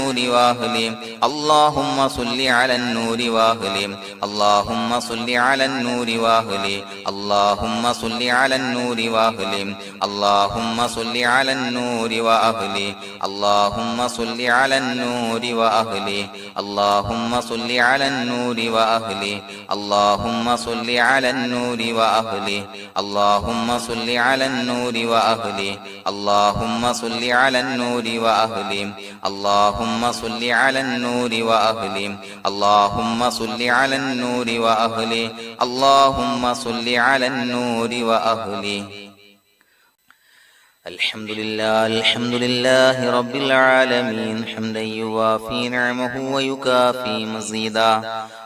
النور وأهله اللهم صل على النور وأهله اللهم صل على النور وأهله اللهم صل على النور وأهله اللهم صل على النور وأهله اللهم صل على النور وأهله اللهم صل على النور وأهله اللهم صل على النور وأهله اللهم صل على النور وأهله اللهم صل على النور وأهله اللهم صل على النور وأهله اللهم صل على النور وأهله اللهم صل على النور وأهله الحمد لله رب العالمين حمدا يوافي نعمه ويكافي مزيدا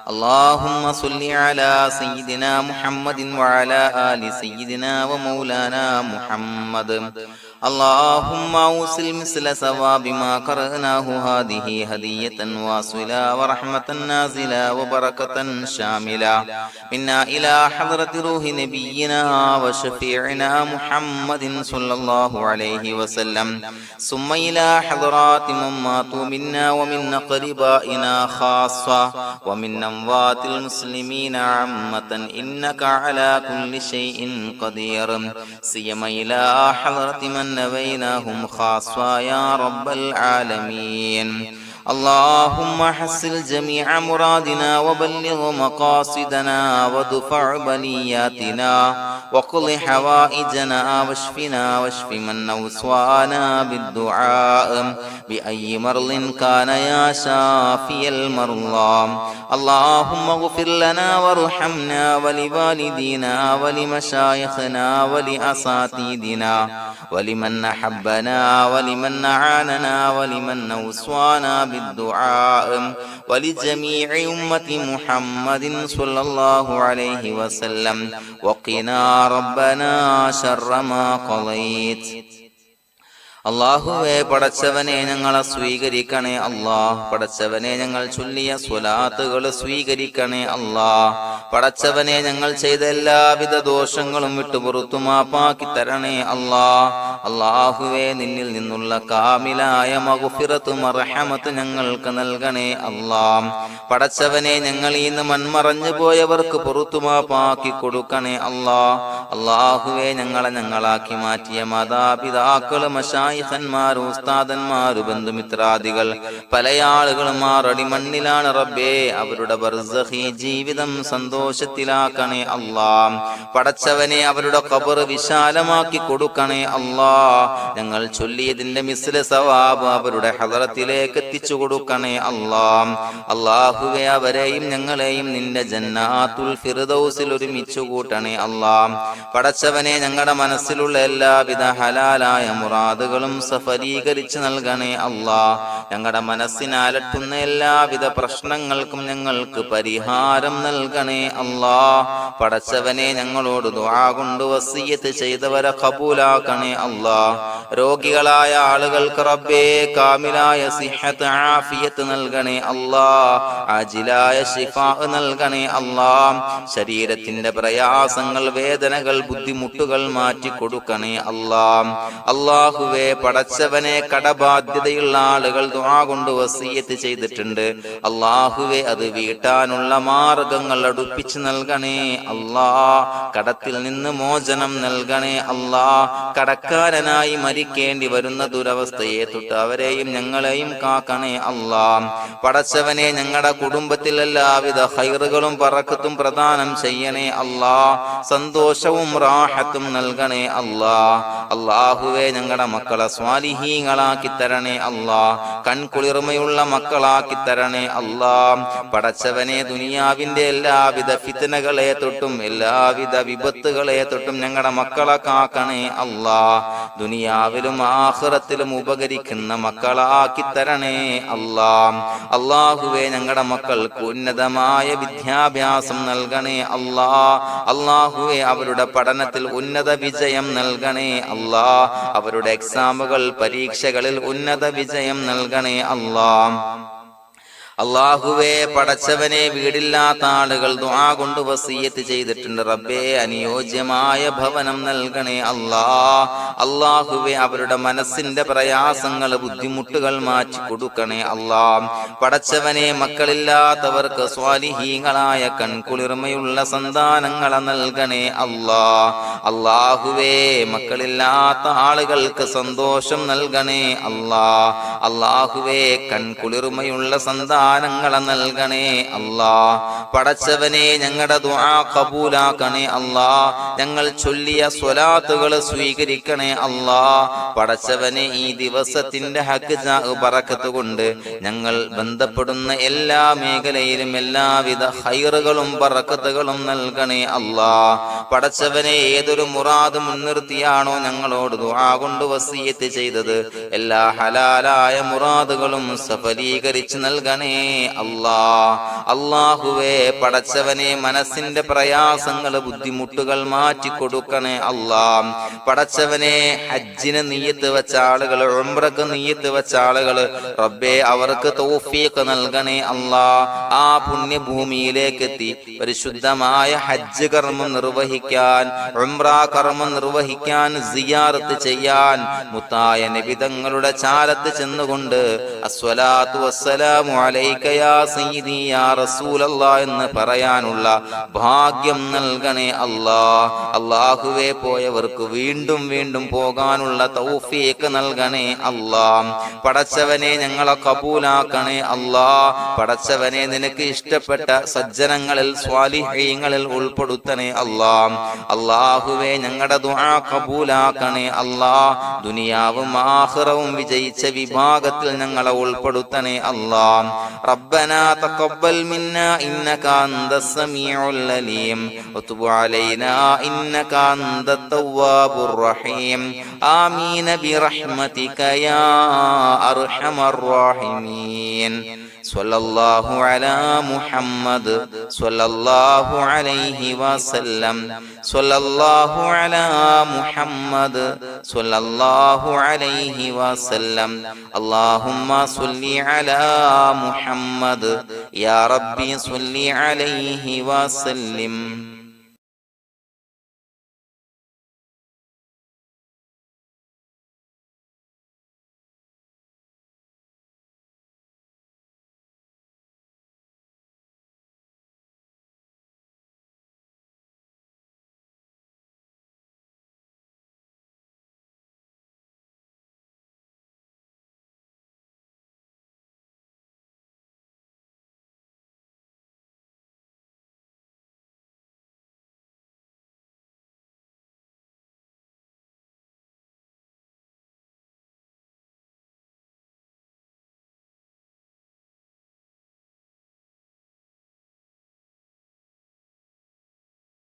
اللهم صل على سيدنا محمد وعلى آل سيدنا ومولانا محمد اللهم أوصل مثل ثواب ما قرأناه هذه هدية واصلة ورحمة نازلة وبركة شاملة منا إلى حضرة روح نبينا وشفيعنا محمد صلى الله عليه وسلم ثم إلى حضرات من ماتوا منا ومن أقربائنا خاصة ومن أموات المسلمين عامة إنك على كل شيء قدير سيما إلى حضرة من نبيناهم خاصة يا رب العالمين اللهم حصل جميع مرادنا وبلغ مقاصدنا ودفع بلياتنا وقض حوائجنا واشفنا واشف من أوصانا بالدعاء بأي مرض كان يا شافي المرضى اللهم اغفر لنا وارحمنا ولوالدينا ولمشايخنا ولأساتذتنا ولمن أحبنا ولمن أعاننا ولمن أوصانا بالدعاء ولجميع أمة محمد صلى الله عليه وسلم وقنا ربنا شر ما قضيت അല്ലാഹുവേ പടച്ചവനെ ഞങ്ങളെ സ്വീകരിക്കണേ അല്ലാഹ് പടച്ചവനെ ഞങ്ങൾ ചൊല്ലിയ സ്വലാത്തുകൾ സ്വീകരിക്കണേ അല്ലാഹ് പടച്ചവനെ ഞങ്ങൾ ചെയ്ത എല്ലാവിധ ദോഷങ്ങളും വിട്ടുപുറത്തു മാപ്പാക്കി തരണേ അല്ലാഹ് അല്ലാഹുവേ നിന്നിൽ നിന്നുള്ള കാമിലായ മഗ്ഫിറത്തും റഹ്മത്തും ഞങ്ങൾക്ക് നൽകണേ അല്ലാഹ് പടച്ചവനെ ഞങ്ങൾ ഇന്ന് മൺമറഞ്ഞു പോയവർക്ക് പുറത്തു മാപ്പാക്കി കൊടുക്കണേ അല്ലാഹ് അല്ലാഹുവേ ഞങ്ങളാക്കി മാറ്റിയ മാതാപിതാക്കളും ഖന്മാർ ഉസ്താദന്മാർ ബന്ധുമിത്രാദികൾ പല ആളുകളും ആറടി മണ്ണിലാണ് റബ്ബേ അവരുടെ ബർസഖി ജീവിതം സന്തോഷത്തിലാക്കണേ അല്ലാഹ് പടച്ചവനെ അവരുടെ ഖബർ വിശാലമാക്കി കൊടുക്കണേ അല്ലാഹ് ഞങ്ങൾ ചൊല്ലിയതിന്റെ മിസ്ല സവാബ് അവരുടെ ഹദറത്തിലേക്ക് എത്തിച്ചു കൊടുക്കണേ അല്ലാഹ് അല്ലാഹുവേ അവരെയും ഞങ്ങളെയും നിന്റെ ജന്നാത്തുൽ ഫിർദൗസിൽ ഒരുമിച്ചു കൂട്ടണേ അല്ലാഹ് പടച്ചവനെ ഞങ്ങളുടെ മനസ്സിലുള്ള എല്ലാവിധ ഹലാലായ മുറാദുകളും സഫലീകരിച്ച് നൽകണേ അല്ലാഹ് ഞങ്ങളുടെ മനസ്സിനെ അലട്ടുന്ന എല്ലാവിധ പ്രശ്നങ്ങൾക്കും ഞങ്ങൾക്ക് പരിഹാരം നൽകണേ അല്ലാഹ് പടച്ചവനെ ഞങ്ങളോട് ദുആ കൊണ്ട് വസിയ്യത്ത് ചെയ്തവരെ ഖബൂലാക്കണേ അല്ലാഹ് രോഗികളായ ആളുകൾക്ക് റബ്ബേ കാമിലായ സിഹത്ത് ആഫിയത്ത് നൽകണേ അല്ലാഹ് ആജിലായ ശിഫാ നൽകണേ അല്ലാഹ് ശരീരത്തിന്റെ പ്രയാസങ്ങൾ വേദനകൾ ബുദ്ധിമുട്ടുകൾ മാറ്റി കൊടുക്കണേ അല്ലാഹ് അല്ലാഹുവേ പടച്ചവനെ കടബാധ്യതയുള്ള ആളുകൾ ദുആ കൊണ്ട് വസിയ്യത്ത് ചെയ്തിട്ടുണ്ട് അല്ലാഹുവേ അത് വീട്ടാനുള്ള മാർഗങ്ങൾ അടുപ്പിച്ച് നൽകണേ അല്ലാഹ് കടത്തിൽ നിന്ന് മോചനം നൽകണേ അല്ലാഹ് കടക്കാരനായി മരിക്കേണ്ടി വരുന്ന ദുരവസ്ഥയെ തൊട്ട് അവരെയും ഞങ്ങളെയും കാക്കണേ അല്ലാഹ് പടച്ചവനെ ഞങ്ങളുടെ കുടുംബത്തിൽ എല്ലാവിധ ഖൈറുകളും ബറക്കത്തും പ്രദാനം ചെയ്യണേ അല്ലാഹ് സന്തോഷവും റാഹത്തും നൽകണേ അല്ലാഹ് അല്ലാഹുവേ ഞങ്ങളുടെ മക്കളെ സ്വാലിഹീങ്ങളാക്കി തരണേ അല്ലാഹ് കൺകുളിർമയുള്ള മക്കളാക്കി തരണേ അല്ലാഹ് പടച്ചവനെ ദുനിയാവിന്റെ എല്ലാവിധ ഫിത്നകളെ തൊട്ടും എല്ലാവിധ വിപത്തുകളെ തൊട്ടും ഞങ്ങളുടെ മക്കളെ കാക്കണേ അല്ലാഹ് ദുനിയാവിലും ആഖിറത്തിലും ഉപകരിക്കുന്ന മക്കളാക്കി തരണേ അല്ലാഹ് അല്ലാഹുവേ ഞങ്ങളുടെ മക്കൾക്ക് ഉന്നതമായ വിദ്യാഭ്യാസം നൽകണേ അല്ലാഹ് അല്ലാഹുവേ അവരുടെ പഠനത്തിൽ ഉന്നത വിജയം നൽകണേ അല്ലാഹ് അവരുടെ എക്സാമുകൾ പരീക്ഷകളിൽ ഉന്നത വിജയം നൽകണേ അല്ലാഹ് അല്ലാഹുവേ, പടച്ചവനെ, വീടില്ലാത്ത ആളുകൾ ദുആ കൊണ്ട് വസിയ്യത്ത് ചെയ്തിട്ടുണ്ട്. റബ്ബേ, അനുയോജ്യമായ ഭവനം നൽകണേ അല്ലാ. അല്ലാഹുവേ, അവരുടെ മനസ്സിന്റെ പ്രയാസങ്ങൾ, ബുദ്ധിമുട്ടുകൾ മാറ്റി കൊടുക്കണേ അല്ലാ. പടച്ചവനെ, മക്കളില്ലാത്തവർക്ക് സ്വാലിഹീങ്ങളായ കൺകുളിർമയുള്ള സന്താനങ്ങളെ നൽകണേ അല്ലാ. അല്ലാഹുവേ, മക്കളില്ലാത്ത ആളുകൾക്ക് സന്തോഷം നൽകണേ അല്ലാ. അല്ലാഹുവേ, കൺകുളിർമയുള്ള സന്താനങ്ങളെ നൽകണേ അല്ലാ. പടച്ചവനെ, ഞങ്ങളുടെ ദുആ ഖബൂലാക്കണേ അല്ലാ. ഞങ്ങൾ ചൊല്ലിയ സ്വലാത്തുകൾ സ്വീകരിക്കണേ അല്ലാ. പടച്ചവനെ, ഈ ദിവസത്തിന്റെ ഹക്ക് ബറക്കത്ത് കൊണ്ട് ഞങ്ങൾ ബന്ധപ്പെടുന്ന എല്ലാ മേഖലയിലും എല്ലാവിധ ഖൈറുകളും ബറക്കത്തുകളും നൽകണേ അല്ലാ. പടച്ചവനെ, ഏതൊരു മുറാദ് മുൻനിർത്തിയാണോ ഞങ്ങളോട് ദുആ കൊണ്ട് വസിയ്യത്ത് ചെയ്തത്, എല്ലാ ഹലാലായ മുറാദുകളും സഫലീകരിച്ച് നൽകണേ അല്ലാ. അല്ലാഹുവേ, പടച്ചവനെ, മനസ്സിന്റെ പ്രയാസങ്ങൾ, ബുദ്ധിമുട്ടുകൾ മാറ്റി കൊടുക്കണേ അല്ലാ. പടച്ചവനെ, ഹജ്ജിന് നിയ്യത്ത് വെച്ച ആളുകൾ, ഉംറക്ക് നിയ്യത്ത് വെച്ച ആളുകൾ, റബ്ബേ, അവർക്ക് തൗഫീഖ് നൽകണേ അല്ലാ. ആ പുണ്യഭൂമിയിലേക്ക് എത്തി പരിശുദ്ധമായ ഹജ്ജ് കർമ്മം നിർവഹിക്കാൻ, ഉംറ കർമ്മം നിർവഹിക്കാൻ, സിയാറത്ത് ചെയ്യാൻ, മുത്തായ നബി തങ്ങളുടെ ചാരത്ത് ചെന്നുകൊണ്ട് അസ്സലാത്തു വസ്സലാമു അലൈക യാ സയ്യിദി യാ റസൂലല്ലാഹ് എന്ന് പറയാനുള്ള ഭാഗ്യം നൽകണേ അല്ലാ. അല്ലാഹുവേ, പോയവർക്ക് വീണ്ടും വീണ്ടും പോകാനുള്ള തൗഫീഖ് നൽകണേ അല്ലാ. പടച്ചവനെ, ഞങ്ങളെ കബൂലാക്കണേ അല്ലാ. പടച്ചവനെ, നിനക്ക് ഇഷ്ടപ്പെട്ട സജ്ജനങ്ങളിൽ, സ്വാലിഹീങ്ങളിൽ ഉൾപ്പെടുത്തണേ അല്ലാ. അല്ലാഹുവേ, ഞങ്ങളുടെ ദുആ കബൂലാക്കണേ അല്ലാ. ദുനിയാവും ആഖിറവും വിജയിച്ച വിഭാഗത്തിൽ ഞങ്ങളെ ഉൾപ്പെടുത്തണേ അല്ലാ. റബ്ബനാ തഖബ്ബൽ മിന്നാ ഇന്നക അൻതസ് സമീഉൽ അലീം വതുബ് അലൈനാ ഇന്നക അൻതത് തവ്വാബുർ റഹീം. ആമീൻ ബിറഹ്മതിക യാ അർഹമർ റഹീമീൻ. സ്വല്ലല്ലാഹു അലാ മുഹമ്മദ് സ്വല്ലല്ലാഹു അലൈഹി വസല്ലം. സ്വല്ലല്ലാഹു അലാ മുഹമ്മദ് സ്വല്ലല്ലാഹു അലൈഹി വസല്ലം. അല്ലാഹുമ്മ സ്വല്ലി അലാ മുഹമ്മദ് യാ റബ്ബി സ്വല്ലി അലൈഹി വസല്ലം.